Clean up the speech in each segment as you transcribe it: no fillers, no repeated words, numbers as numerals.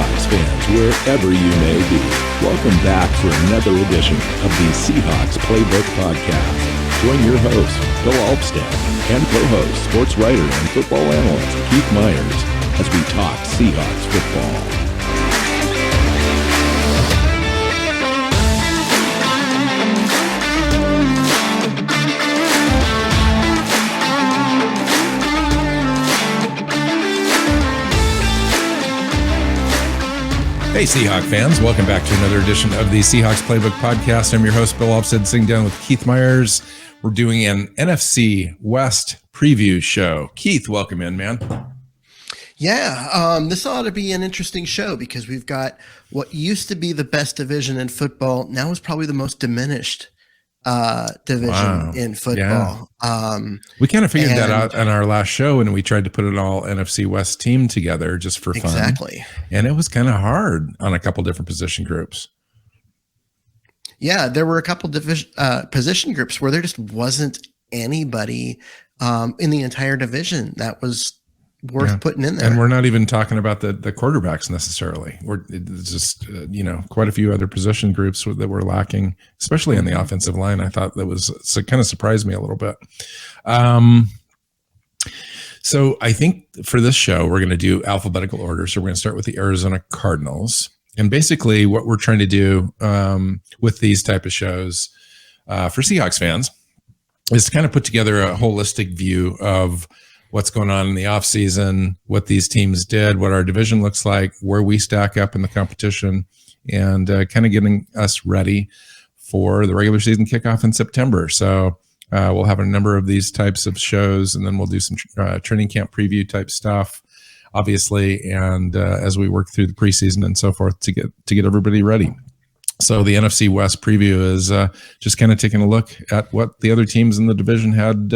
Seahawks fans, wherever you may be. Welcome back for another edition of the Seahawks Playbook Podcast. Join your host, Bill Alvstad, and co-host, sports writer and football analyst Keith Myers as we talk Seahawks football. Hey, Seahawk fans. Welcome back to another edition of the Seahawks Playbook Podcast. I'm your host, Bill Alvstad, sitting down with Keith Myers. We're doing an NFC West preview show. Keith, welcome in, man. Yeah, this ought to be an interesting show because we've got what used to be the best division in football, now is probably the most diminished division in football. Yeah. We kind of figured that out on our last show, and we tried to put an all NFC West team together just for fun. Exactly. And it was kind of hard on a couple different position groups. Yeah, there were a couple position groups where there just wasn't anybody in the entire division that was worth putting in there. And we're not even talking about the quarterbacks necessarily. It's just, quite a few other position groups that were lacking, especially on the offensive line. I thought that kind of surprised me a little bit. So I think for this show, we're going to do alphabetical order. So we're going to start with the Arizona Cardinals. And basically what we're trying to do with these type of shows for Seahawks fans is to kind of put together a holistic view of what's going on in the offseason, what these teams did, what our division looks like, where we stack up in the competition, and kind of getting us ready for the regular season kickoff in September. So we'll have a number of these types of shows, and then we'll do some training camp preview type stuff, obviously, and as we work through the preseason and so forth to get everybody ready. So the NFC West preview is just kind of taking a look at what the other teams in the division had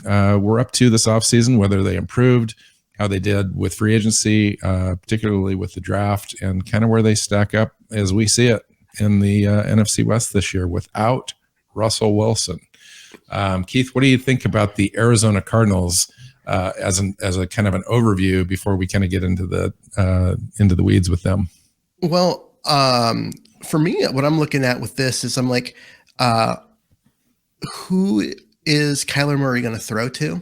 were up to this offseason, whether they improved, how they did with free agency, particularly with the draft, and kind of where they stack up as we see it in the NFC West this year without Russell Wilson. Keith, what do you think about the Arizona Cardinals as a kind of an overview before we kind of get into the weeds with them? Well, for me, what I'm looking at with this is I'm like, who is Kyler Murray going to throw to?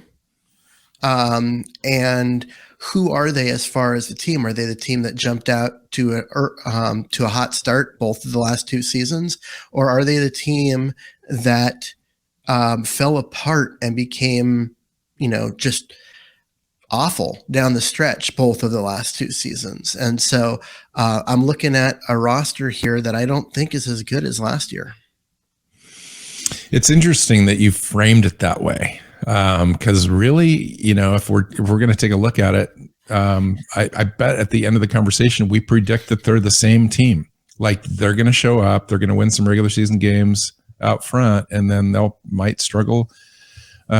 And who are they as far as the team? Are they the team that jumped out to a hot start both of the last two seasons? Or are they the team that fell apart and became, just awful down the stretch both of the last two seasons? And so I'm looking at a roster here that I don't think is as good as last year. It's interesting that you framed it that way, because really, if we're going to take a look at it, I bet at the end of the conversation we predict that they're the same team. Like they're going to show up, they're going to win some regular season games out front, and then might struggle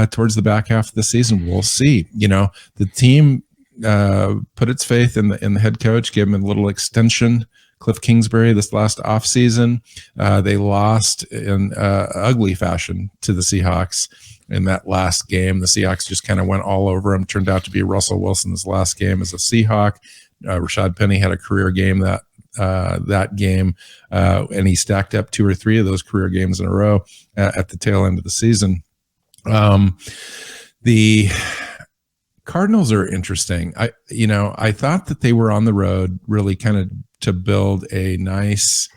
towards the back half of the season. We'll see. The team put its faith in the head coach, gave him a little extension. Cliff Kingsbury this last offseason. They lost in ugly fashion to the Seahawks in that last game. The Seahawks just kind of went all over them. Turned out to be Russell Wilson's last game as a Seahawk. Rashad Penny had a career game that game, and he stacked up 2 or 3 of those career games in a row at the tail end of the season. The Cardinals are interesting. I thought that they were on the road really kind of to build a nice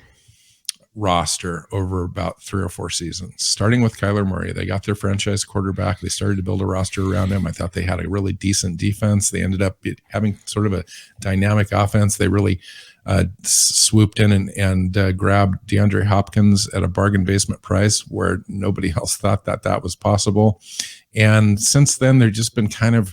roster over about 3 or 4 seasons, starting with Kyler Murray. They got their franchise quarterback. They started to build a roster around him. I thought they had a really decent defense. They ended up having sort of a dynamic offense. They really swooped in and grabbed DeAndre Hopkins at a bargain basement price where nobody else thought that was possible. And since then, they've just been kind of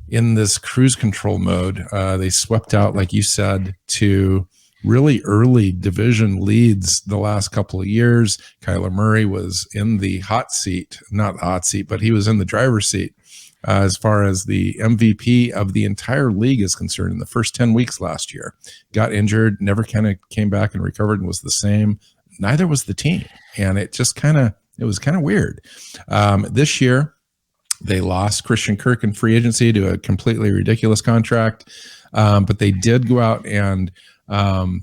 in this cruise control mode. They swept out, like you said, to really early division leads the last couple of years. Kyler Murray was in the hot seat, not the hot seat, but he was in the driver's seat as far as the MVP of the entire league is concerned in the first 10 weeks last year. Got injured, never kind of came back and recovered and was the same. Neither was the team. And it just it was kind of weird. This year, they lost Christian Kirk in free agency to a completely ridiculous contract. But they did go out and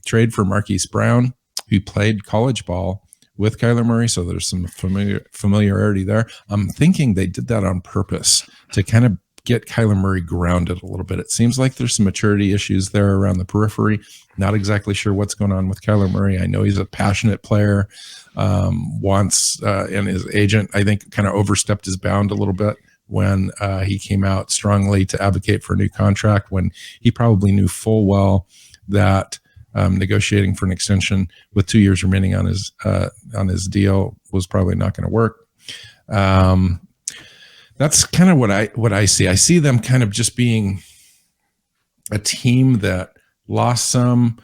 trade for Marquise Brown, who played college ball with Kyler Murray. So there's some familiarity there. I'm thinking they did that on purpose to kind of get Kyler Murray grounded a little bit. It seems like there's some maturity issues there around the periphery. Not exactly sure what's going on with Kyler Murray. I know he's a passionate player, and his agent, I think, kind of overstepped his bound a little bit when he came out strongly to advocate for a new contract, when he probably knew full well that negotiating for an extension with 2 years remaining on his deal was probably not going to work. That's kind of what I see. I see them kind of just being a team that lost some,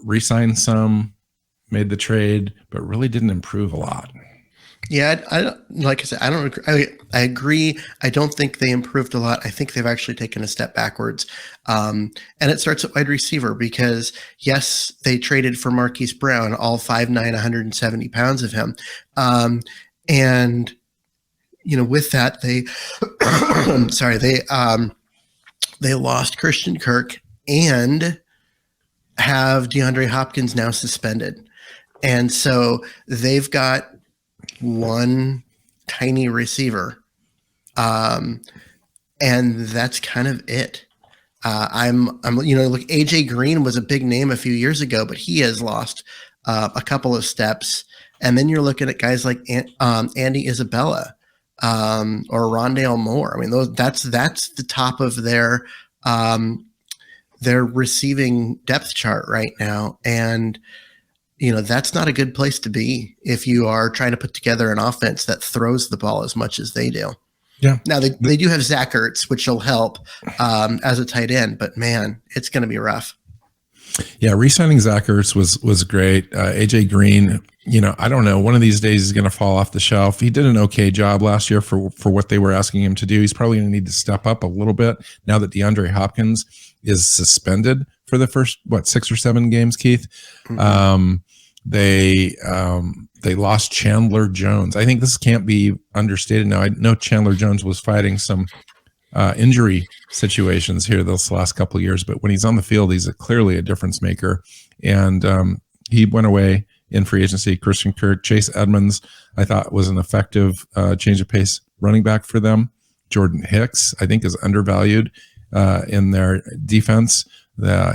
re-signed some, made the trade, but really didn't improve a lot. Yeah, I like I said, I don't agree. I agree. I don't think they improved a lot. I think they've actually taken a step backwards. And it starts at wide receiver because, yes, they traded for Marquise Brown, all 5'9", 170 pounds of him. And, with that, they lost Christian Kirk and have DeAndre Hopkins now suspended. And so they've got one tiny receiver. And that's kind of it. Look, AJ Green was a big name a few years ago, but he has lost a couple of steps. And then you're looking at guys like Andy Isabella or Rondale Moore. I mean, that's the top of their receiving depth chart right now. And that's not a good place to be if you are trying to put together an offense that throws the ball as much as they do. Yeah. Now they do have Zach Ertz, which will help as a tight end, but man, it's going to be rough. Yeah. Re-signing Zach Ertz was great. AJ Green, I don't know. One of these days he's going to fall off the shelf. He did an okay job last year for what they were asking him to do. He's probably going to need to step up a little bit now that DeAndre Hopkins is suspended for the first 6 or 7 games, Keith. Mm-hmm. They lost Chandler Jones. I think this can't be understated. Now, I know Chandler Jones was fighting some injury situations here this last couple of years, but when he's on the field, he's clearly a difference maker. And he went away in free agency. Christian Kirk, Chase Edmonds, I thought was an effective change of pace running back for them. Jordan Hicks, I think, is undervalued in their defense.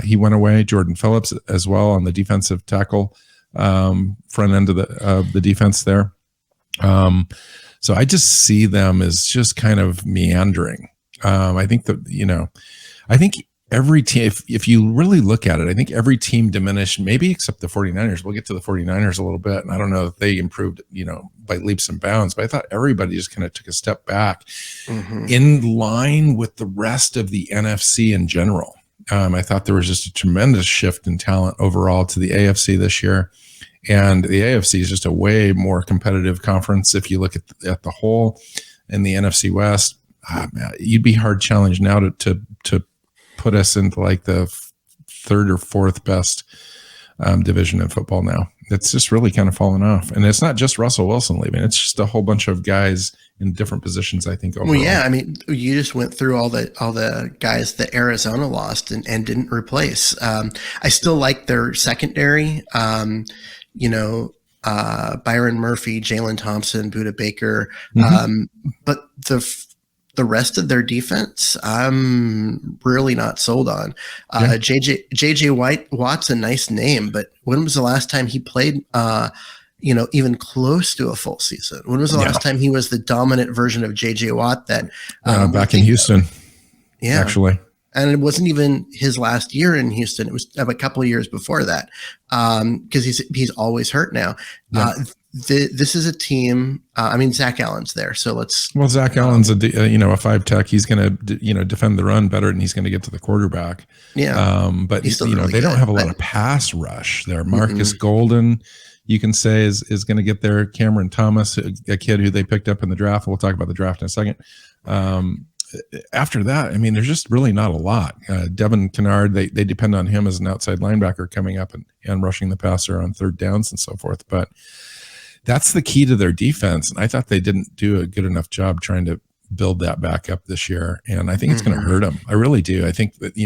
He went away. Jordan Phillips as well on the defensive tackle front end of the defense there. So I just see them as just kind of meandering. I think every team, if you really look at it, I think every team diminished, maybe except the 49ers. We'll get to the 49ers a little bit. And I don't know if they improved, by leaps and bounds, but I thought everybody just kind of took a step back in line with the rest of the NFC in general. I thought there was just a tremendous shift in talent overall to the AFC this year. And the AFC is just a way more competitive conference. If you look at the whole in the NFC West, man, you'd be hard challenged now to put us into like the third or fourth best division in football now. It's just really kind of fallen off. And it's not just Russell Wilson leaving. It's just a whole bunch of guys in different positions, I think, overall. Well, yeah, I mean, you just went through all the guys that Arizona lost and didn't replace. I still like their secondary. Byron Murphy, Jalen Thompson, Budda Baker. But the rest of their defense, I'm really not sold on. JJ Watt's a nice name, but when was the last time he played, even close to a full season? When was the last time he was the dominant version of JJ Watt that back in Houston? Yeah, actually. And it wasn't even his last year in Houston. It was a couple of years before that, because he's always hurt now. Yeah. This is a team. Zach Allen's there, so let's. Well, Zach Allen's a 5-tech. He's going to defend the run better, and he's going to get to the quarterback. Yeah. But really they don't have a lot of pass rush there. Marcus Golden, you can say is going to get there. Cameron Thomas, a kid who they picked up in the draft. We'll talk about the draft in a second. After that, there's just really not a lot. Devin Kennard, they depend on him as an outside linebacker coming up and rushing the passer on third downs and so forth. But that's the key to their defense. And I thought they didn't do a good enough job trying to build that back up this year. And I think it's going to hurt them. I really do. I think that,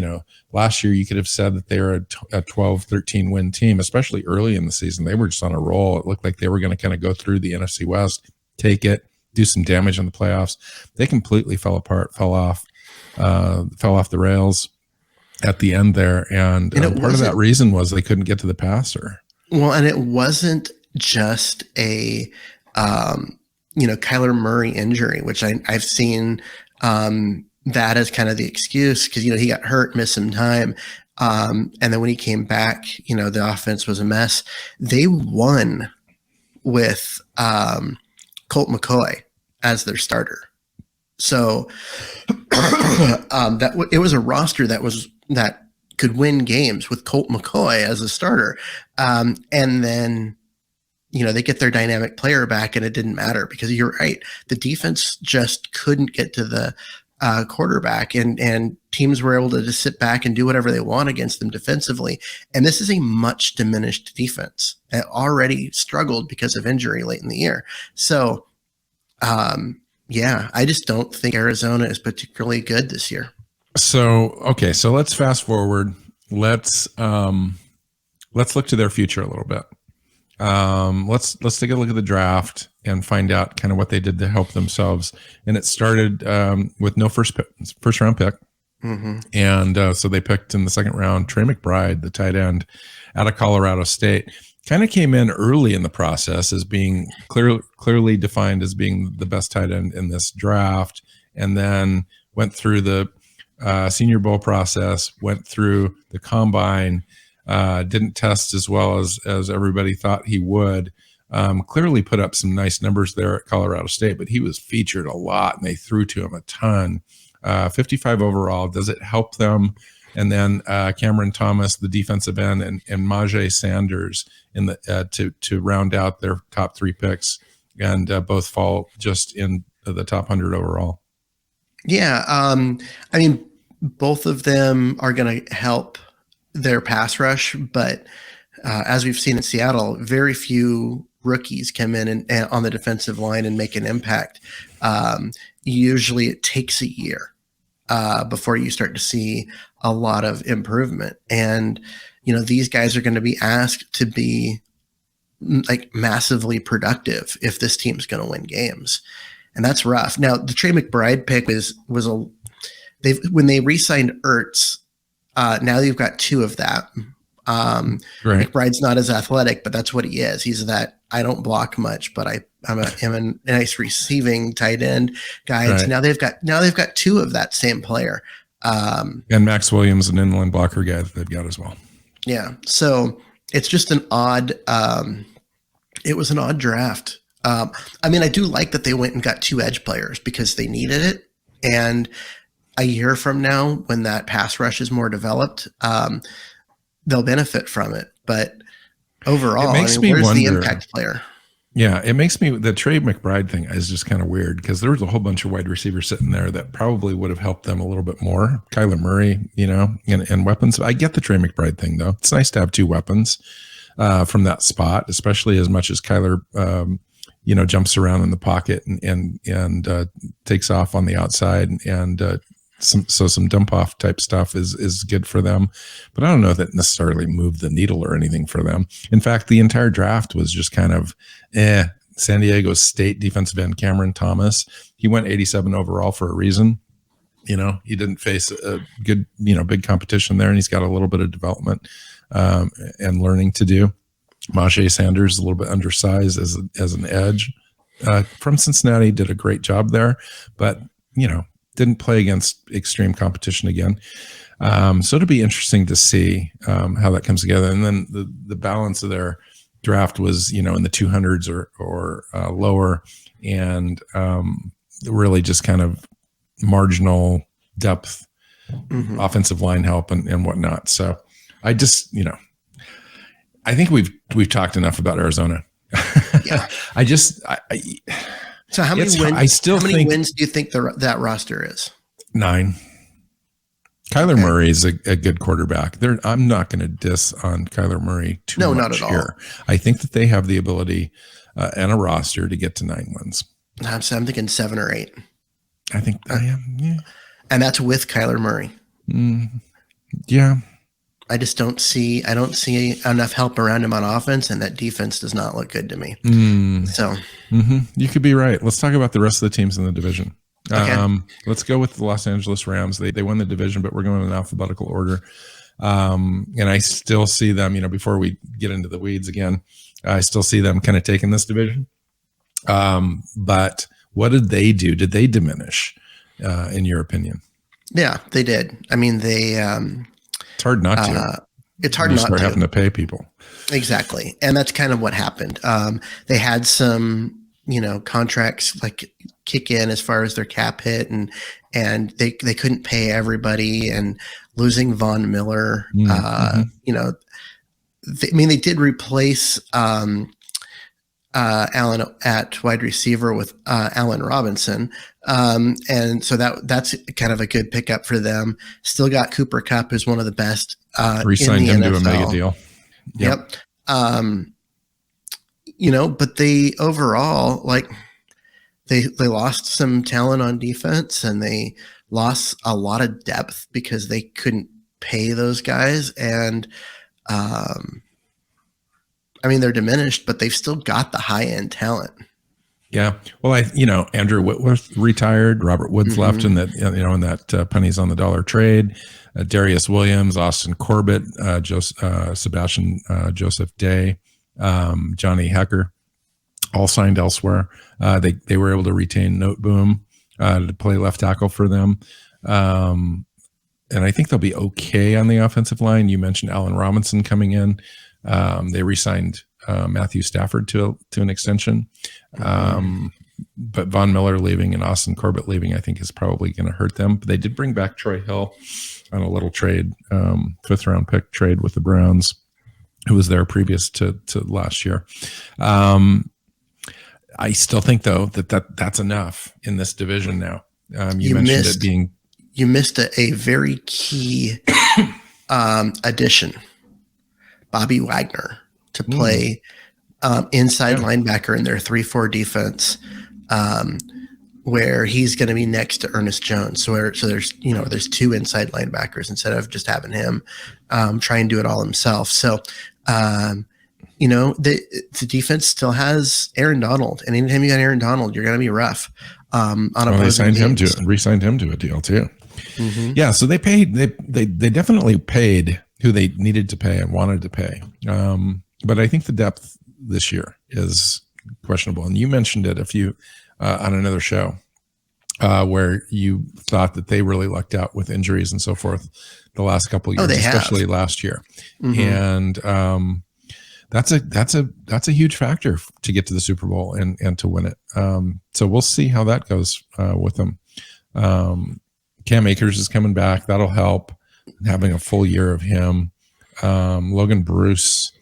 last year you could have said that they were a 12, 13 win team, especially early in the season. They were just on a roll. It looked like they were going to kind of go through the NFC West, take it, do some damage in the playoffs. They completely fell apart, fell off the rails at the end there. And part of that reason was they couldn't get to the passer. Well, and it wasn't just a, Kyler Murray injury, which I've seen that as kind of the excuse because, he got hurt, missed some time. And then when he came back, the offense was a mess. They won with Colt McCoy as their starter. So it was a roster that could win games with Colt McCoy as a starter. And then, they get their dynamic player back and it didn't matter because you're right. The defense just couldn't get to the quarterback and teams were able to just sit back and do whatever they want against them defensively. And this is a much diminished defense that already struggled because of injury late in the year. So, I just don't think Arizona is particularly good this year. So let's fast forward. Let's look to their future a little bit. Let's take a look at the draft and find out kind of what they did to help themselves. And it started with no first round pick. Mm-hmm. And so they picked in the second round Trey McBride, the tight end out of Colorado State. Kind of came in early in the process as being clearly defined as being the best tight end in this draft, and then went through the Senior Bowl process, went through the combine, didn't test as well as everybody thought he would. Clearly put up some nice numbers there at Colorado State, but he was featured a lot and they threw to him a ton. 55 overall. Does it help them? And then Cameron Thomas, the defensive end, and Majay Sanders in the to round out their top three picks, and both fall just in the top 100 overall. Yeah, I mean, both of them are going to help their pass rush, but as we've seen in Seattle, very few rookies come in and on the defensive line and make an impact. Usually, it takes a year before you start to see a lot of improvement. And, these guys are going to be asked to be like massively productive if this team's going to win games. And that's rough. Now, the Trey McBride pick when they re-signed Ertz, now you've got two of that. Right. McBride's not as athletic, but that's what he is. He's that I don't block much, but I'm a nice receiving tight end guy. Right. So now they've got two of that same player. And Max Williams, an inline blocker guy that they've got as well. Yeah. So it's just it was an odd draft. I mean, I do like that they went and got two edge players because they needed it. And a year from now, when that pass rush is more developed, they'll benefit from it. But overall, where's the impact player? Yeah, it makes me, the Trey McBride thing is just kind of weird because there was a whole bunch of wide receivers sitting there that probably would have helped them a little bit more. Kyler Murray, and weapons. I get the Trey McBride thing though. It's nice to have two weapons from that spot, especially as much as Kyler, jumps around in the pocket and takes off on the outside and some dump off type stuff is good for them, but I don't know if that necessarily moved the needle or anything for them. In fact, the entire draft was just kind of San Diego State defensive end Cameron Thomas. He went 87 overall for a reason. He didn't face a good, big competition there, and he's got a little bit of development and learning to do. Majay Sanders is a little bit undersized as an edge from Cincinnati, did a great job there, but didn't play against extreme competition again. So it'll be interesting to see how that comes together. And then the balance of their draft was, in the 200s or lower, and really just kind of marginal depth, offensive line help and whatnot. So I just, I think we've talked enough about Arizona. Yeah. So how many wins do you think that roster is? 9. Kyler Murray is a good quarterback. I'm not going to diss on Kyler Murray too much not at here. All. I think that they have the ability and a roster to get to 9 wins. I'm thinking 7 or 8. I think I am. Yeah. And that's with Kyler Murray. Yeah. I don't see enough help around him on offense, and that defense does not look good to me. So you could be right. Let's talk about the rest of the teams in the division. Okay. Let's go with the Los Angeles Rams. They won the division, but we're going in alphabetical order. And I still see them, before we get into the weeds again, I still see them kind of taking this division. But what did they do? Did they diminish, in your opinion? Yeah, they did. I mean, it's hard not to. It's hard not to. Start having to pay people. Exactly. And that's kind of what happened. They had some, contracts like kick in as far as their cap hit, and they couldn't pay everybody, and losing Von Miller, they did replace Allen at wide receiver with Allen Robinson. And so that's kind of a good pickup for them. Still got Cooper Kupp, who's one of the best. Re-signed him to a mega deal. Yep. But they overall, they lost some talent on defense, and they lost a lot of depth because they couldn't pay those guys. And, they're diminished, but they've still got the high end talent. Yeah. Well, Andrew Whitworth retired, Robert Woods left in that, in that pennies on the dollar trade, Darius Williams, Austin Corbett, Sebastian Joseph Day, Johnny Hecker, all signed elsewhere. They were able to retain Noteboom to play left tackle for them. And I think they'll be okay on the offensive line. You mentioned Allen Robinson coming in. They re-signed Matthew Stafford to an extension. But Von Miller leaving and Austin Corbett leaving, I think, is probably going to hurt them. But they did bring back Troy Hill on a little trade, 5th round pick trade with the Browns, who was there previous to last year. I still think, though, that's enough in this division now. You mentioned it being... You missed a very key addition, Bobby Wagner, to play inside linebacker in their 3-4 defense, where he's going to be next to Ernest Jones. So there's 2 inside linebackers instead of just having him try and do it all himself. So the defense still has Aaron Donald, and anytime you got Aaron Donald, you're going to be rough. They re-signed him to a deal too. Mm-hmm. Yeah, so they paid. They definitely paid who they needed to pay and wanted to pay. But I think the depth this year is questionable. And you mentioned it on another show where you thought that they really lucked out with injuries and so forth the last couple of years, especially last year. Mm-hmm. And that's a huge factor to get to the Super Bowl and to win it. So we'll see how that goes with them. Cam Akers is coming back. That'll help, having a full year of him. Logan Bruce,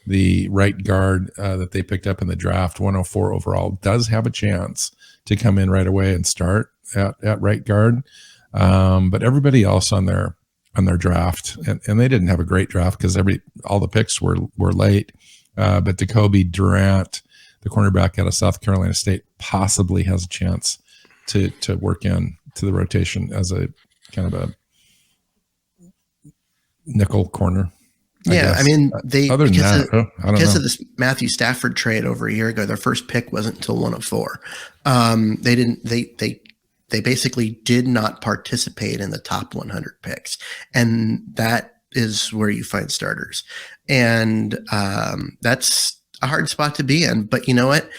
the right guard that they picked up in the draft, 104 overall, does have a chance to come in right away and start at right guard. But everybody else on their draft, and they didn't have a great draft because all the picks were late. But Jacoby Durant, the cornerback out of South Carolina State, possibly has a chance to work in to the rotation as a kind of a nickel corner. Yeah, they other than that, I don't know. Of this Matthew Stafford trade over a year ago, their first pick wasn't until 104. They basically did not participate in the top 100 picks, and that is where you find starters, and that's a hard spot to be in. But you know what?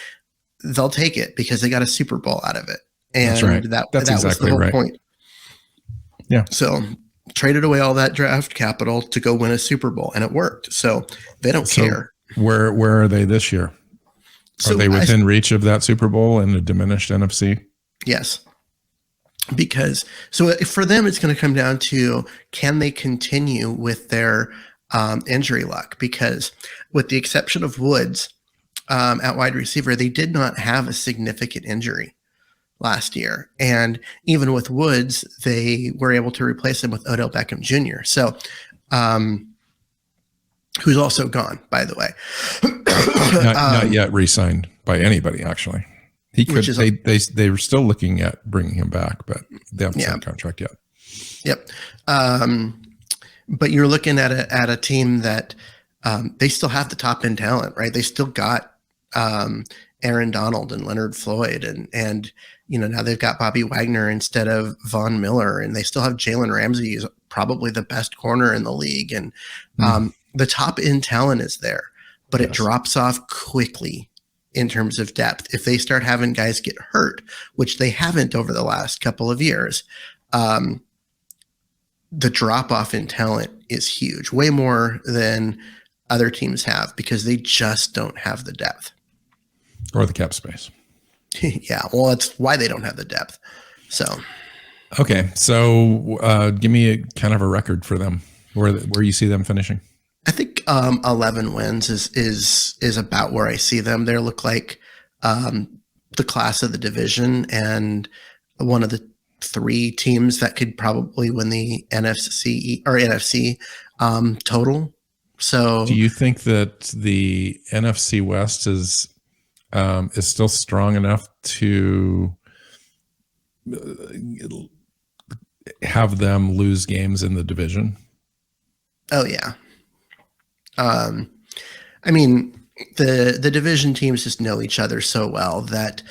They'll take it because they got a Super Bowl out of it, and that's right. That's exactly was the whole right. point. Yeah. So traded away all that draft capital to go win a Super Bowl, and it worked. So they don't care. Where are they this year? Are they within reach of that Super Bowl in a diminished NFC? Yes. Because for them, it's going to come down to, can they continue with their injury luck? Because with the exception of Woods at wide receiver, they did not have a significant injury last year. And even with Woods, they were able to replace him with Odell Beckham Jr. So, who's also gone, by the way. Not yet re-signed by anybody, actually. He could. They were still looking at bringing him back, but they haven't signed a contract yet. Yep. But you're looking at a team that they still have the top end talent, right? They still got Aaron Donald and Leonard Floyd, and now they've got Bobby Wagner instead of Von Miller, and they still have Jalen Ramsey, who's probably the best corner in the league, and the top end talent is there, but it drops off quickly in terms of depth. If they start having guys get hurt, which they haven't over the last couple of years, the drop off in talent is huge, way more than other teams have, because they just don't have the depth or the cap space. Yeah, well, that's why they don't have the depth. So, okay, so give me a kind of a record for them, where you see them finishing. I think 11 wins is about where I see them. They look like the class of the division and one of the 3 teams that could probably win the NFC total. So, do you think that the NFC West is still strong enough to have them lose games in the division? Oh yeah. I mean, the division teams just know each other so well that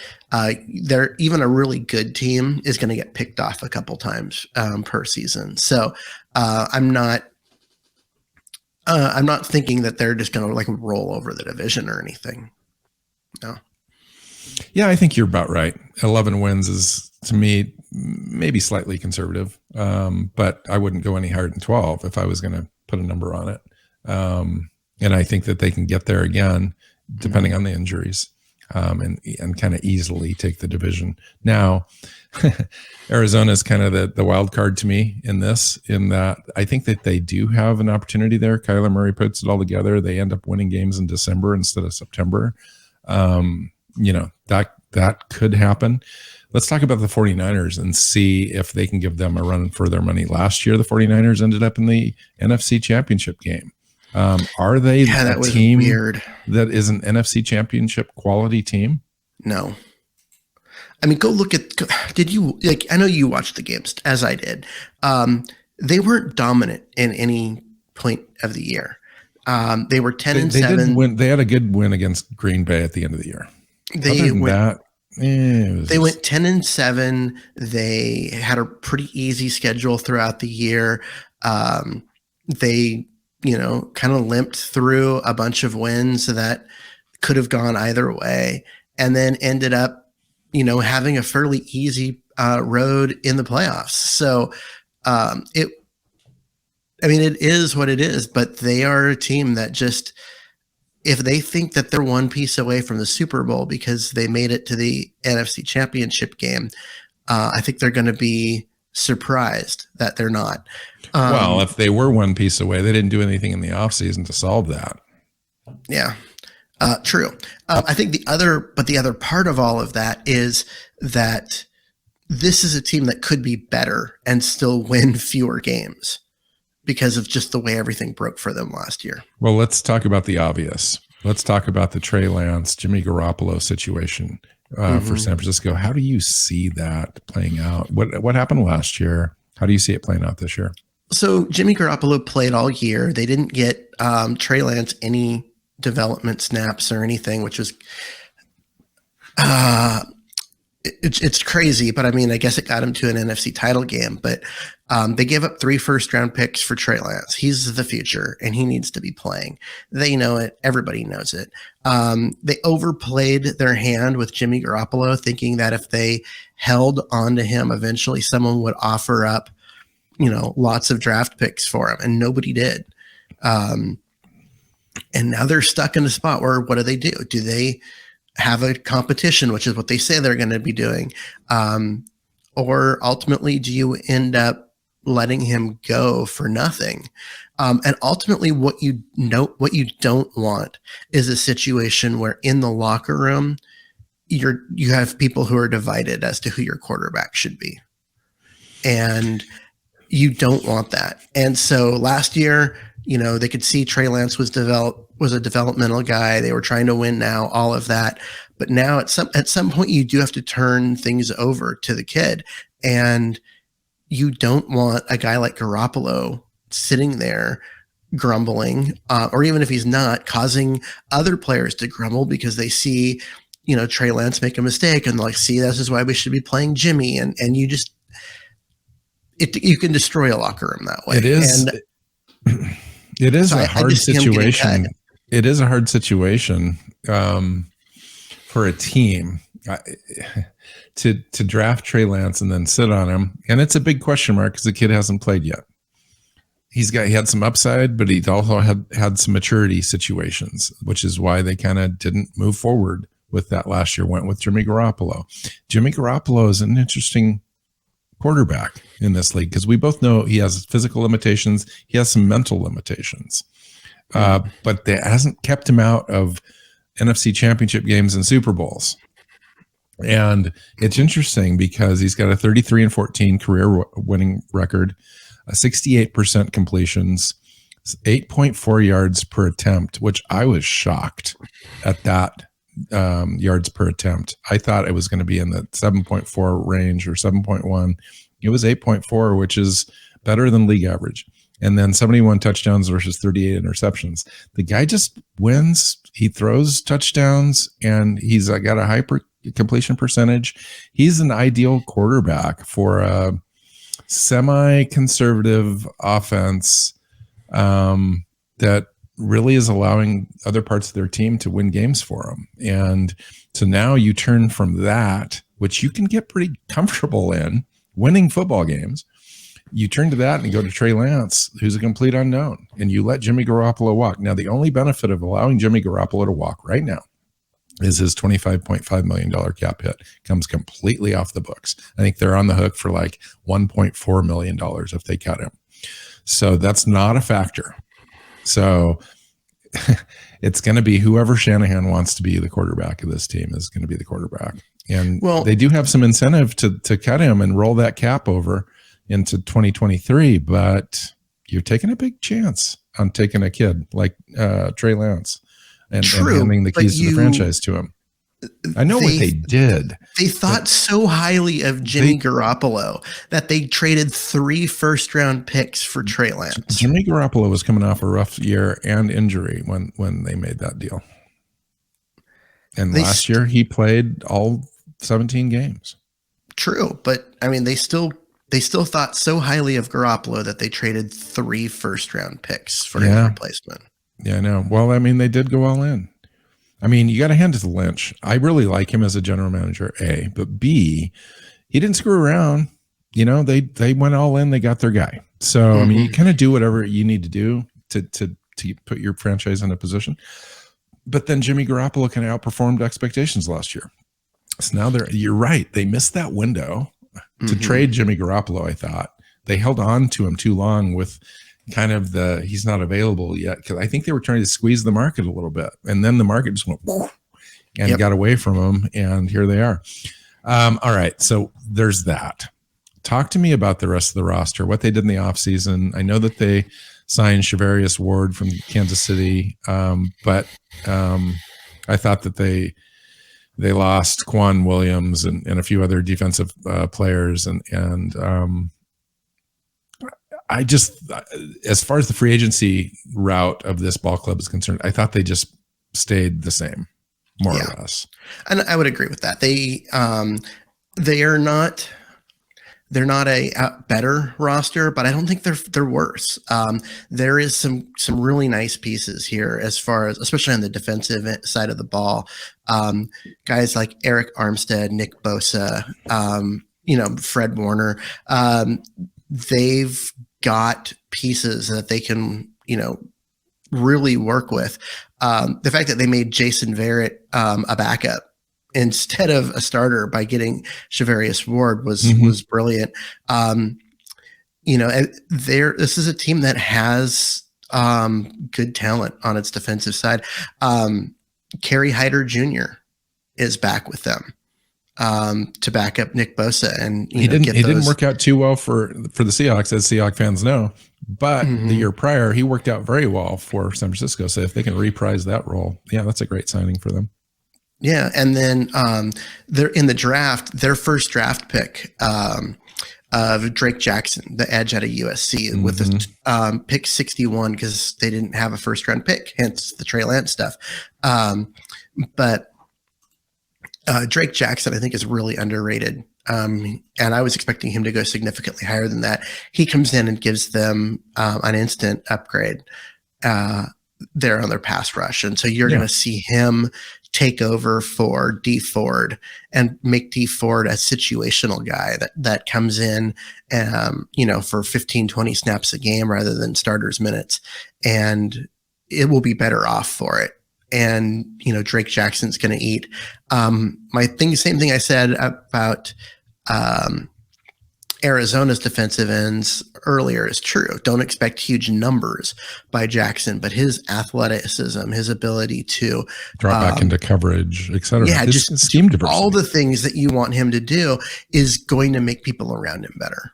they're even a really good team is going to get picked off a couple times per season. So I'm not thinking that they're just going to like roll over the division or anything. No. Yeah, I think you're about right. 11 wins is, to me, maybe slightly conservative, but I wouldn't go any higher than 12 if I was going to put a number on it. And I think that they can get there again, depending on the injuries, and kind of easily take the division. Now, Arizona is kind of the wild card to me in that I think that they do have an opportunity there. Kyler Murray puts it all together. They end up winning games in December instead of September. That could happen. Let's talk about the 49ers and see if they can give them a run for their money. Last year, the 49ers ended up in the NFC Championship game. Are they a team that is an NFC Championship quality team? No. I mean, go look at, did you, like, I know you watched the games as I did. They weren't dominant in any point of the year. They were 10-7. They did win. They had a good win against Green Bay at the end of the year. They went 10-7. They had a pretty easy schedule throughout the year. They, kind of limped through a bunch of wins that could have gone either way, and then ended up, having a fairly easy road in the playoffs. So it is what it is, but they are a team that just, if they think that they're one piece away from the Super Bowl because they made it to the NFC Championship game, I think they're going to be surprised that they're not. Well, if they were one piece away, they didn't do anything in the offseason to solve that. Yeah, true. I think the other part of all of that is that this is a team that could be better and still win fewer games because of just the way everything broke for them last year. Well, let's talk about the obvious. Let's talk about the Trey Lance, Jimmy Garoppolo situation for San Francisco. How do you see that playing out? What happened last year? How do you see it playing out this year? So Jimmy Garoppolo played all year. They didn't get Trey Lance any development snaps or anything, which was it's crazy, but I mean, I guess it got him to an NFC title game, but they gave up 3 first-round picks for Trey Lance. He's the future, and he needs to be playing. They know it. Everybody knows it. They overplayed their hand with Jimmy Garoppolo, thinking that if they held on to him, eventually someone would offer up, lots of draft picks for him, and nobody did. And now they're stuck in a spot where, what do? Do they have a competition, which is what they say they're going to be doing? Or ultimately, do you end up letting him go for nothing? And ultimately, what you don't want is a situation where in the locker room, you have people who are divided as to who your quarterback should be. And you don't want that. And so last year, they could see Trey Lance was a developmental guy. They were trying to win now, all of that. But now at some point you do have to turn things over to the kid, and you don't want a guy like Garoppolo sitting there grumbling, or even if he's not, causing other players to grumble because they see, Trey Lance make a mistake and like, see, this is why we should be playing Jimmy. And you just, you can destroy a locker room that way. It is a hard situation. It is a hard situation for a team to draft Trey Lance and then sit on him. And it's a big question mark because the kid hasn't played yet. He had some upside, but he also had some maturity situations, which is why they kind of didn't move forward with that last year, went with Jimmy Garoppolo. Jimmy Garoppolo is an interesting quarterback in this league because we both know he has physical limitations. He has some mental limitations, but that hasn't kept him out of NFC championship games and Super Bowls. And it's interesting because he's got a 33-14 career winning record, a 68% completions, 8.4 yards per attempt, which I was shocked at that yards per attempt. I thought it was going to be in the 7.4 range or 7.1. It was 8.4, which is better than league average. And then 71 touchdowns versus 38 interceptions. The guy just wins. He throws touchdowns and he's got a high completion percentage. He's an ideal quarterback for a semi-conservative offense that really is allowing other parts of their team to win games for them. And so now you turn from that, which you can get pretty comfortable in, winning football games. You turn to that and you go to Trey Lance, who's a complete unknown, and you let Jimmy Garoppolo walk. Now, the only benefit of allowing Jimmy Garoppolo to walk right now is his $25.5 million cap hit comes completely off the books. I think they're on the hook for like $1.4 million if they cut him. So that's not a factor. So it's going to be whoever Shanahan wants to be the quarterback of this team is going to be the quarterback. And they do have some incentive to cut him and roll that cap over into 2023, but you're taking a big chance on taking a kid like Trey Lance and handing the keys to the franchise to him. I know what they did. They thought so highly of Jimmy Garoppolo that they traded 3 first-round picks for Trey Lance. Jimmy Garoppolo was coming off a rough year and injury when they made that deal. And last year he played all 17 games. True, but I mean they still thought so highly of Garoppolo that they traded 3 first-round picks for his replacement. Yeah, I know. Well, I mean, they did go all in. I mean, you got to hand it to Lynch. I really like him as a general manager, A. But B, he didn't screw around. They went all in. They got their guy. So, I mean, you kind of do whatever you need to do to put your franchise in a position. But then Jimmy Garoppolo kind of outperformed expectations last year. So now you're right. They missed that window to trade Jimmy Garoppolo, I thought. They held on to him too long with kind of he's not available yet, because I think they were trying to squeeze the market a little bit. And then the market just went and got away from them. And here they are. All right. So there's that. Talk to me about the rest of the roster, what they did in the offseason. I know that they signed Shavarius Ward from Kansas City, but I thought that they lost Quan Williams and a few other defensive players. And I just, as far as the free agency route of this ball club is concerned, I thought they just stayed the same, more or less. And I would agree with that. They're not a better roster, but I don't think they're worse. There is some really nice pieces here as far as, especially on the defensive side of the ball. Guys like Eric Armstead, Nick Bosa, Fred Warner. They've got pieces that they can, really work with. The fact that they made Jason Verrett a backup instead of a starter by getting Shavarius Ward was brilliant. This is a team that has good talent on its defensive side. Kerry Hyder Jr. is back with them to back up Nick Bosa, and he didn't work out too well for the Seahawks, as Seahawks fans know. But the year prior, he worked out very well for San Francisco. So if they can reprise that role, that's a great signing for them. Yeah, and then they're in the draft. Their first draft pick of Drake Jackson, the edge out of USC, with the pick 61, because they didn't have a first round pick, hence the Trey Lance stuff. But Drake Jackson, I think, is really underrated. And I was expecting him to go significantly higher than that. He comes in and gives them an instant upgrade there on their pass rush. And so you're going to see him take over for D Ford and make D Ford a situational guy that comes in, for 15, 20 snaps a game rather than starters minutes. And it will be better off for it. And, Drake Jackson's going to eat. Same thing I said about Arizona's defensive ends earlier is true. Don't expect huge numbers by Jackson, but his athleticism, his ability to drop back into coverage, et cetera. Yeah, just scheme diversity. All the things that you want him to do is going to make people around him better.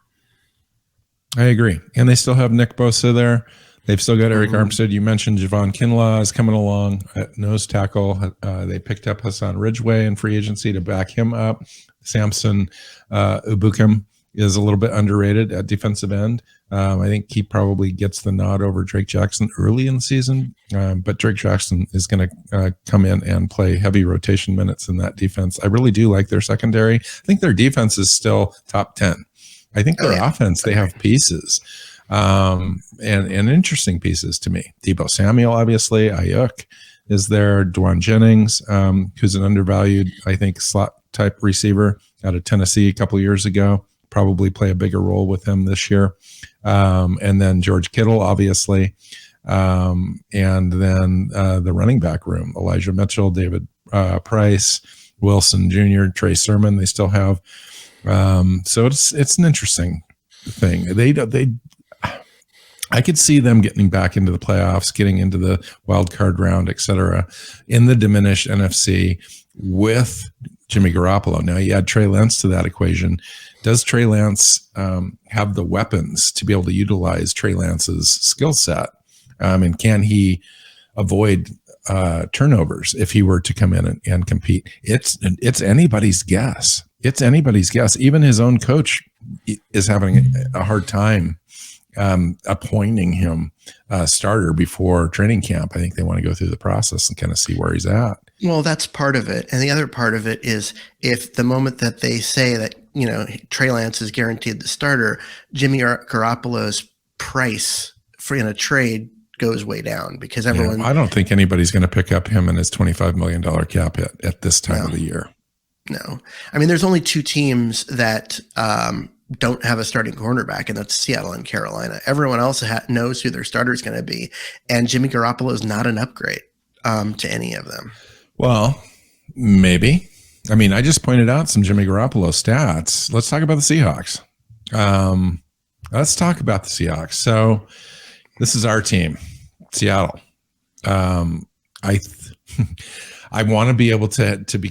I agree. And they still have Nick Bosa there. They've still got Eric Armstead. You mentioned Javon Kinlaw is coming along at nose tackle. They picked up Hassan Ridgeway in free agency to back him up. Samson Ubukim is a little bit underrated at defensive end. I think he probably gets the nod over Drake Jackson early in the season, but Drake Jackson is going to come in and play heavy rotation minutes in that defense. I really do like their secondary. I think their defense is still top 10. I think their offense, they have pieces. And interesting pieces to me. Deebo Samuel, obviously. Ayuk is there. Dwan Jennings, who's an undervalued, I think, slot type receiver out of Tennessee a couple years ago. Probably play a bigger role with him this year. And then George Kittle, obviously. And then the running back room, Elijah Mitchell, David Price, Wilson Jr., Trey Sermon, they still have. So it's an interesting thing. I could see them getting back into the playoffs, getting into the wild card round, et cetera, in the diminished NFC with Jimmy Garoppolo. Now you add Trey Lance to that equation. Does Trey Lance have the weapons to be able to utilize Trey Lance's skill set? And can he avoid turnovers if he were to come in and compete? It's anybody's guess. It's anybody's guess. Even his own coach is having a hard time appointing him a starter before training camp. I think they want to go through the process and kind of see where he's at. Well, that's part of it. And the other part of it is if the moment that they say that, Trey Lance is guaranteed the starter, Jimmy Garoppolo's price in a trade goes way down because everyone. I don't think anybody's going to pick up him and his $25 million cap hit at this time of the year. No. I mean, there's only two teams that don't have a starting cornerback, and that's Seattle and Carolina. Everyone else knows who their starter is going to be, and Jimmy Garoppolo is not an upgrade to any of them. Well, maybe. I mean, I just pointed out some Jimmy Garoppolo stats. Let's talk about the Seahawks. So this is our team, Seattle. I want to be able to be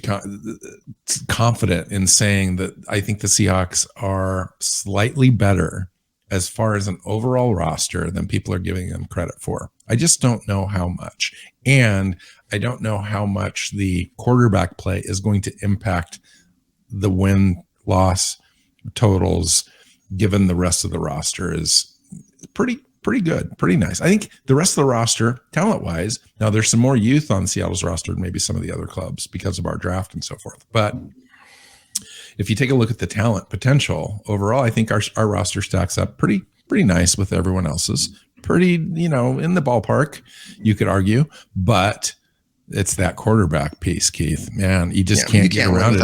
confident in saying that I think the Seahawks are slightly better as far as an overall roster than people are giving them credit for. I just don't know how much. And I don't know how much the quarterback play is going to impact the win-loss totals, given the rest of the roster is pretty good, pretty nice. I think the rest of the roster, talent-wise, now there's some more youth on Seattle's roster than maybe some of the other clubs because of our draft and so forth. But if you take a look at the talent potential overall, I think our roster stacks up pretty nice with everyone else's. Pretty, in the ballpark, you could argue, but it's that quarterback piece, Keith. Man, you just can't get around it.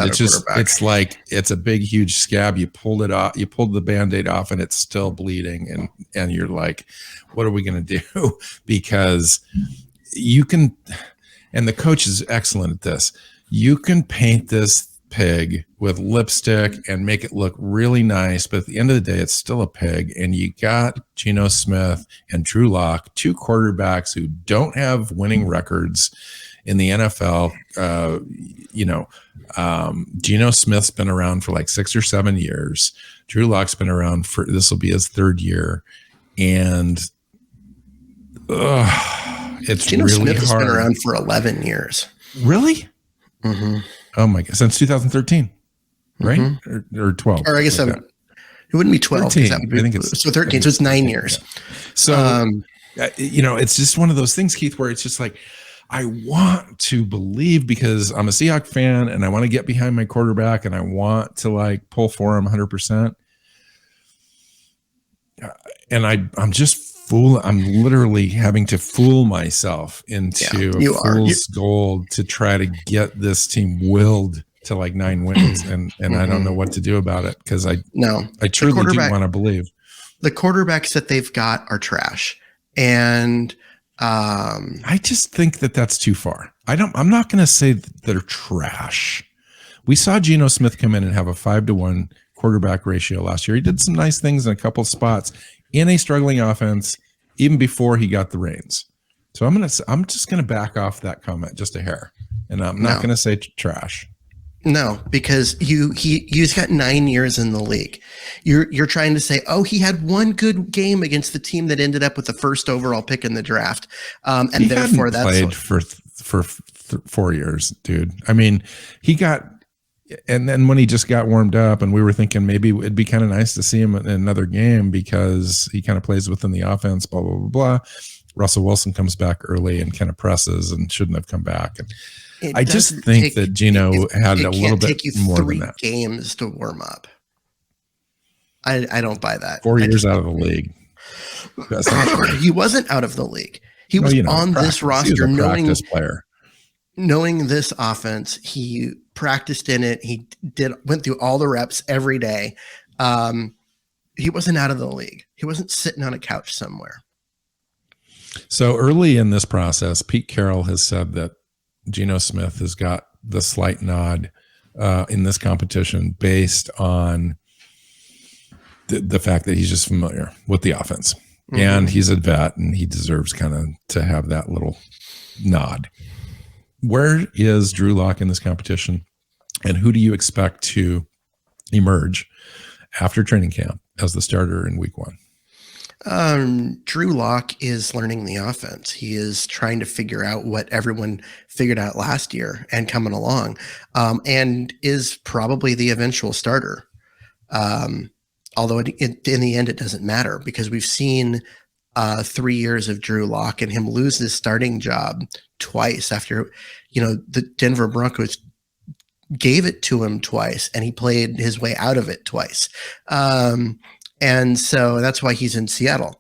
It's like it's a big, huge scab. You pulled it off, you pulled the Band-Aid off, and it's still bleeding. And you're like, what are we going to do? Because you can, and the coach is excellent at this. You can paint this pig with lipstick and make it look really nice, but at the end of the day, it's still a pig. And you got Geno Smith and Drew Lock, two quarterbacks who don't have winning records in the NFL. Geno Smith's been around for like 6 or 7 years. Drew Lock's been around this will be his third year. And it's Geno really Smith hard. has been around for 11 years. Really? Mm-hmm. Oh my God. Since 2013, right? Mm-hmm. Or 12. Or I guess like it wouldn't be 12. 13. That would be, I think it's so 13. So it's 9 years. Yeah. So, it's just one of those things, Keith, where it's just like, I want to believe because I'm a Seahawks fan and I want to get behind my quarterback and I want to like pull for him 100%. And I'm just I'm literally having to fool myself into fool's gold to try to get this team willed to like 9 wins. And I don't know what to do about it because I truly do want to believe. The quarterbacks that they've got are trash. And I just think that that's too far. I'm not going to say that they're trash. We saw Geno Smith come in and have a 5-to-1 quarterback ratio last year. He did some nice things in a couple of spots in a struggling offense, even before he got the reins. So I'm just going to back off that comment just a hair, and I'm not going to say trash. No, because he's got 9 years in the league. You're trying to say, oh, he had one good game against the team that ended up with the first overall pick in the draft, and he therefore that's played for 4 years, dude. I mean, he got, and then when he just got warmed up, and we were thinking maybe it'd be kind of nice to see him in another game because he kind of plays within the offense. Blah blah blah blah. Russell Wilson comes back early and kind of presses and shouldn't have come back. And I just think that Geno had a little bit more than that. Games to warm up. I don't buy that. 4 years out of the league. He wasn't out of the league. He was on this roster, knowing this offense. He practiced in it. He went through all the reps every day. He wasn't out of the league. He wasn't sitting on a couch somewhere. So early in this process, Pete Carroll has said that Geno Smith has got the slight nod in this competition based on the fact that he's just familiar with the offense. Mm-hmm. And he's a vet and he deserves kind of to have that little nod. Where is Drew Lock in this competition? And who do you expect to emerge after training camp as the starter in week 1? Drew Lock is learning the offense. He is trying to figure out what everyone figured out last year and coming along, and is probably the eventual starter. Although in the end, it doesn't matter because we've seen 3 years of Drew Lock and him lose his starting job twice after, the Denver Broncos gave it to him twice and he played his way out of it twice. And so that's why he's in Seattle,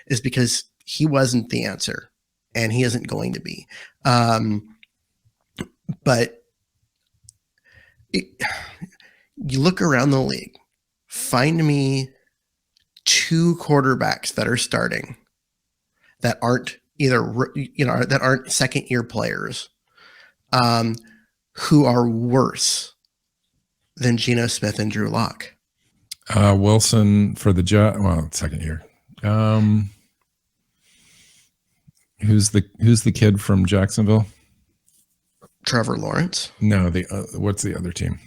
is because he wasn't the answer and he isn't going to be. But you look around the league, find me 2 quarterbacks that are starting that aren't that aren't second year players, who are worse than Geno Smith and Drew Lock. Wilson for the second year. Who's the kid from Jacksonville? Trevor Lawrence. No, what's the other team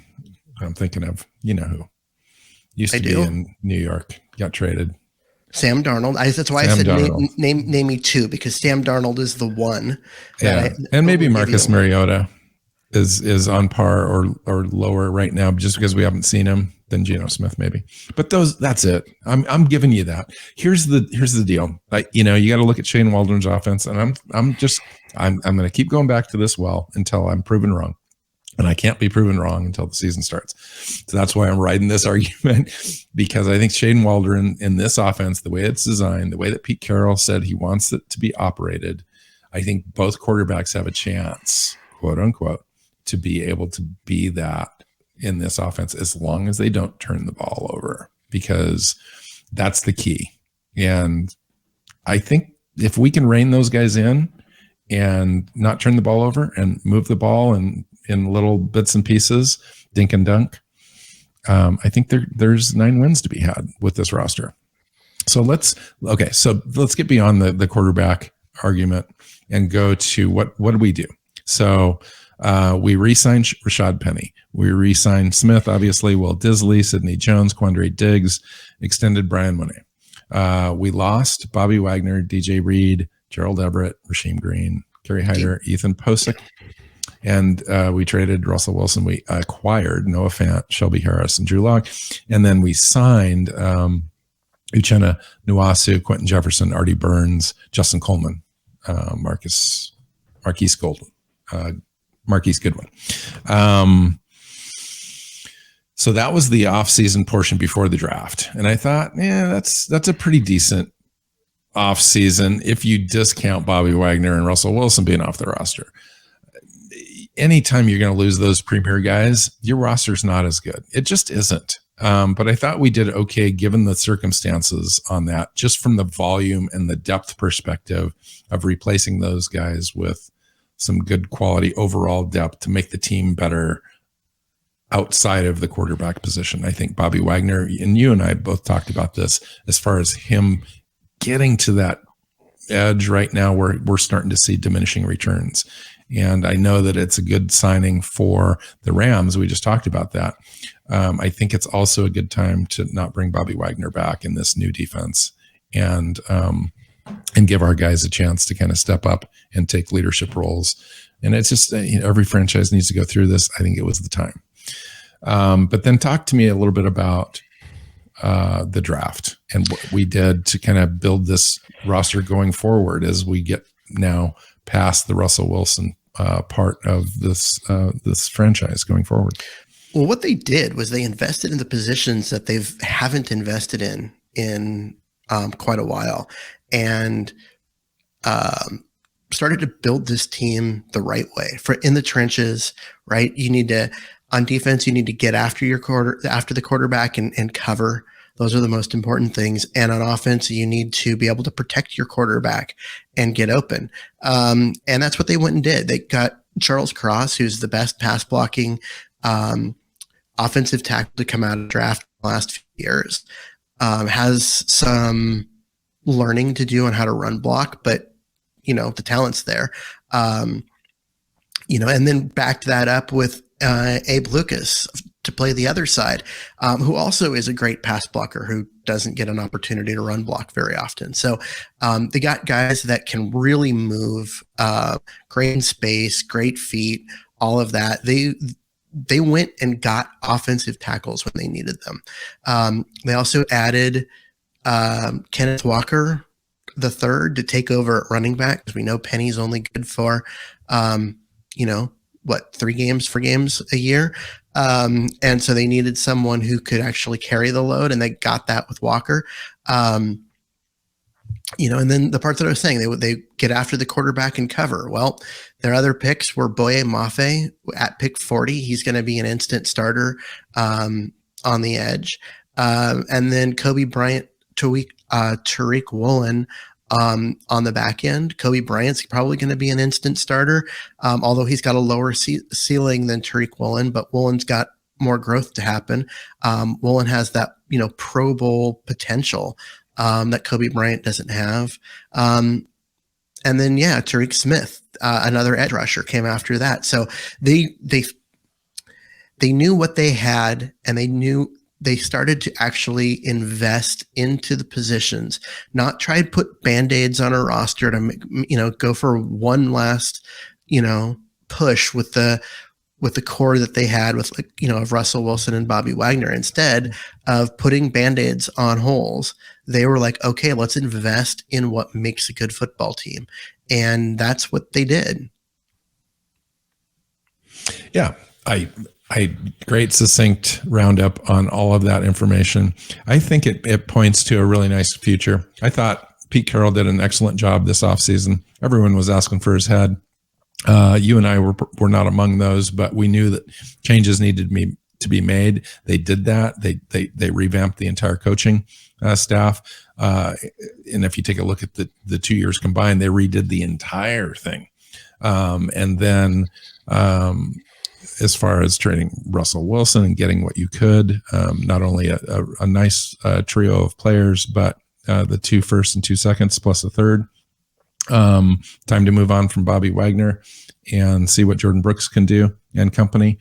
I'm thinking of? You know who? Used to be in New York, got traded. Sam Darnold. That's why I said name me 2, because Sam Darnold is the one. And maybe Marcus Mariota is on par or lower right now, just because we haven't seen him, than Geno Smith maybe. But that's it. I'm giving you that. Here's the deal. You got to look at Shane Waldron's offense, and I'm going to keep going back to this until I'm proven wrong. And I can't be proven wrong until the season starts. So that's why I'm riding this argument, because I think Shane Waldron in this offense, the way it's designed, the way that Pete Carroll said he wants it to be operated, I think both quarterbacks have a chance, quote unquote, to be able to be that in this offense, as long as they don't turn the ball over, because that's the key. And I think if we can rein those guys in and not turn the ball over and move the ball in little bits and pieces, dink and dunk, I think there's 9 wins to be had with this roster. So let's get beyond the quarterback argument and go to what do we do? So we re-signed Rashad Penny. We re-signed Smith, obviously, Will Disley, Sidney Jones, Quandre Diggs, extended Brian Monet. We lost Bobby Wagner, DJ Reed, Gerald Everett, Rasheem Green, Kerry Hyder, Ethan Posick, And we traded Russell Wilson. We acquired Noah Fant, Shelby Harris, and Drew Lock. And then we signed Uchenna Nwasu, Quentin Jefferson, Artie Burns, Justin Coleman, Marquise Goodwin. So that was the off-season portion before the draft. And I thought, that's a pretty decent off-season if you discount Bobby Wagner and Russell Wilson being off the roster. Anytime you're going to lose those premier guys, your roster's not as good. It just isn't. But I thought we did okay given the circumstances on that, just from the volume and the depth perspective of replacing those guys with some good quality overall depth to make the team better outside of the quarterback position. I think Bobby Wagner, and you and I both talked about this, as far as him getting to that edge right now where we're starting to see diminishing returns. And I know that it's a good signing for the Rams. We just talked about that. I think it's also a good time to not bring Bobby Wagner back in this new defense and give our guys a chance to kind of step up and take leadership roles. And it's just, every franchise needs to go through this. I think it was the time. But then talk to me a little bit about the draft and what we did to kind of build this roster going forward as we get now past the Russell Wilson part of this franchise going forward. Well, what they did was they invested in the positions that they haven't invested in quite a while, and started to build this team the right way. For in the trenches, right? You need to, on defense, you need to get after the quarterback and cover. Those are the most important things. And on offense, you need to be able to protect your quarterback and get open. And that's what they went and did. They got Charles Cross, who's the best pass blocking offensive tackle to come out of the draft in the last few years. Has some learning to do on how to run block, but the talent's there. And then backed that up with Abe Lucas to play the other side, who also is a great pass blocker who doesn't get an opportunity to run block very often. So they got guys that can really move, great in space, great feet, all of that. They went and got offensive tackles when they needed them. They also added Kenneth Walker III to take over at running back, because we know Penny's only good for 4 games a year. And so they needed someone who could actually carry the load, and they got that with Walker. And then the part that I was saying, they get after the quarterback and cover. Well, their other picks were Boye Mafe at pick 40. He's going to be an instant starter on the edge. And then Kobe Bryant, Tariq Woolen on the back end. Kobe Bryant's probably going to be an instant starter, although he's got a lower ceiling than Tariq Woolen, but Woolen's got more growth to happen. Woolen has that, Pro Bowl potential that Kobe Bryant doesn't have. And then, Tariq Smith, another edge rusher, came after that. So they knew what they had, and they started to actually invest into the positions, not try to put Band-Aids on a roster to, go for one last, push with the core that they had with, of Russell Wilson and Bobby Wagner. Instead of putting Band-Aids on holes, they were like, okay, let's invest in what makes a good football team. And that's what they did. Yeah. I great succinct roundup on all of that information. I think it points to a really nice future. I thought Pete Carroll did an excellent job this offseason. Everyone was asking for his head. You and I were not among those, but we knew that changes needed to be made. They did that. They revamped the entire coaching staff. And if you take a look at the 2 years combined, they redid the entire thing. And then as far as trading Russell Wilson and getting what you could, not only a nice trio of players, but the 2 firsts and 2 seconds plus a third. Time to move on from Bobby Wagner and see what Jordan Brooks can do and company.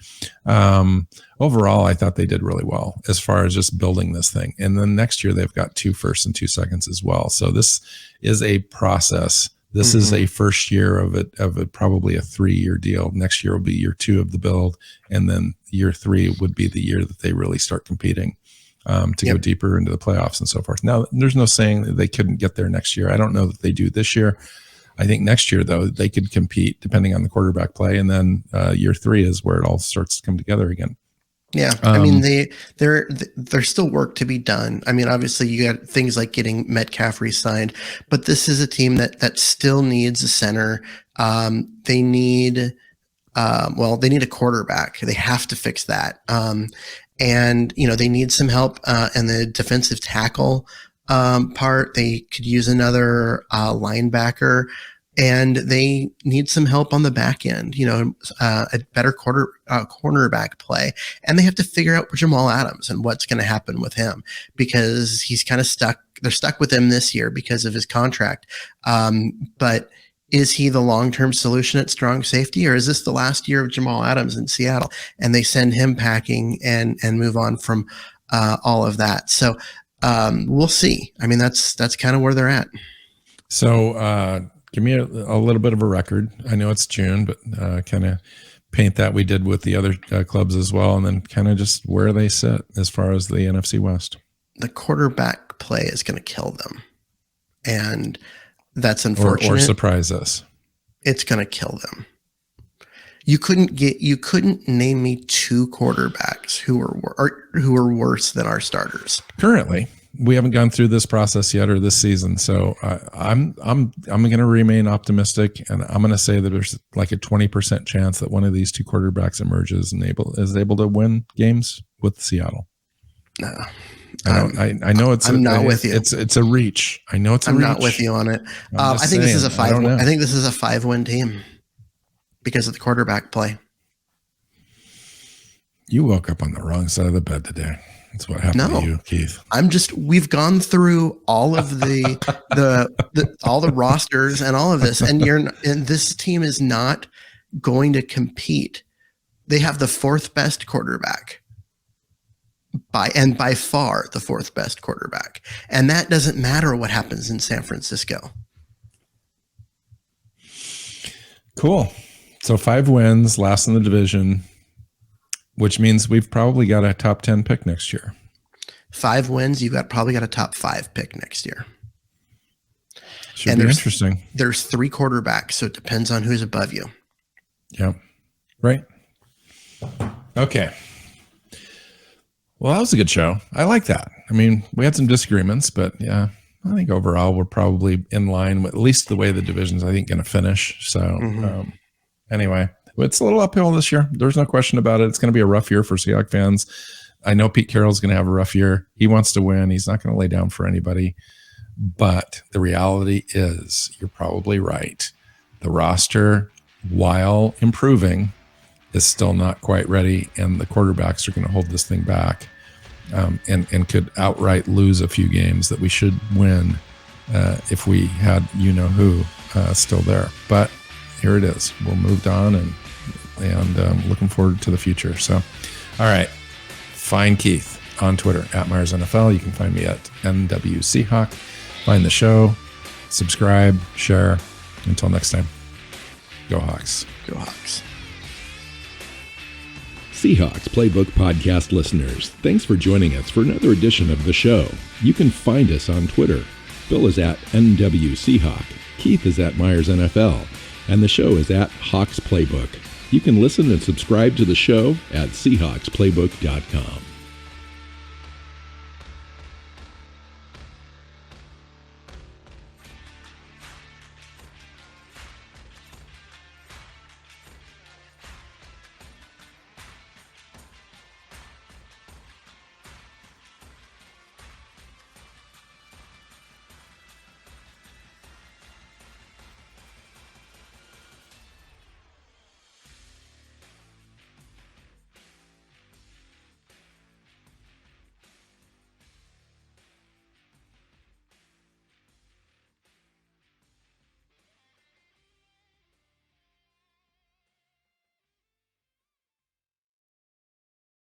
Overall, I thought they did really well as far as just building this thing. And then next year they've got 2 firsts and 2 seconds as well. So this is a process This is a first year of it, probably a 3-year deal. Next year will be year 2 of the build. And then year 3 would be the year that they really start competing to go deeper into the playoffs and so forth. Now, there's no saying that they couldn't get there next year. I don't know that they do this year. I think next year, though, they could compete depending on the quarterback play. And then year 3 is where it all starts to come together again. Yeah, I mean, there's still work to be done. I mean, obviously, you got things like getting Metcalf re-signed, but this is a team that still needs a center. They need a quarterback. They have to fix that. And they need some help in the defensive tackle part. They could use another linebacker. And they need some help on the back end, a better cornerback play. And they have to figure out Jamal Adams and what's going to happen with him, because he's kind of stuck. They're stuck with him this year because of his contract. But is he the long-term solution at strong safety, or is this the last year of Jamal Adams in Seattle and they send him packing and move on from all of that? So we'll see. I mean, that's kind of where they're at. So, give me a little bit of a record. I know it's June, but kind of paint that we did with the other clubs as well, and then kind of just where they sit as far as the NFC West. The quarterback play is going to kill them, and that's unfortunate. Or surprise us. It's going to kill them. You couldn't name me 2 quarterbacks who are worse than our starters currently. We haven't gone through this process yet or this season, so I'm going to remain optimistic, and I'm going to say that there's like a 20% chance that one of these 2 quarterbacks emerges and is able to win games with Seattle. No, I know it's. I'm not with you. It's a reach. I know it's. I'm not with you on it. I think this is a 5. I think this is a 5-win team because of the quarterback play. You woke up on the wrong side of the bed today. That's what happened to you, Keith. We've gone through all of all the rosters and all of this, and this team is not going to compete. They have the 4th best quarterback by far the 4th best quarterback. And that doesn't matter what happens in San Francisco. Cool. So 5 wins, last in the division, which means we've probably got a top 10 pick next year. 5 wins, probably got a top 5 pick next year. Should be interesting. There's 3 quarterbacks, so it depends on who's above you. Yeah. Right. Okay. Well, that was a good show. I like that. I mean, we had some disagreements, but yeah, I think overall we're probably in line with at least the way the division's, I think, going to finish. So anyway, it's a little uphill this year. There's no question about it. It's going to be a rough year for Seahawks fans. I know Pete Carroll's going to have a rough year. He wants to win. He's not going to lay down for anybody. But the reality is, you're probably right. The roster, while improving, is still not quite ready, and the quarterbacks are going to hold this thing back, and could outright lose a few games that we should win if we had who still there. But here it is. We'll move on and looking forward to the future. So, all right. Find Keith on Twitter at Myers NFL. You can find me at NW Seahawk. Find the show, subscribe, share. Until next time, go Hawks. Go Hawks. Seahawks Playbook Podcast listeners, thanks for joining us for another edition of the show. You can find us on Twitter. Bill is at NW Seahawk. Keith is at Myers NFL. And the show is at Hawks Playbook. You can listen and subscribe to the show at SeahawksPlaybook.com.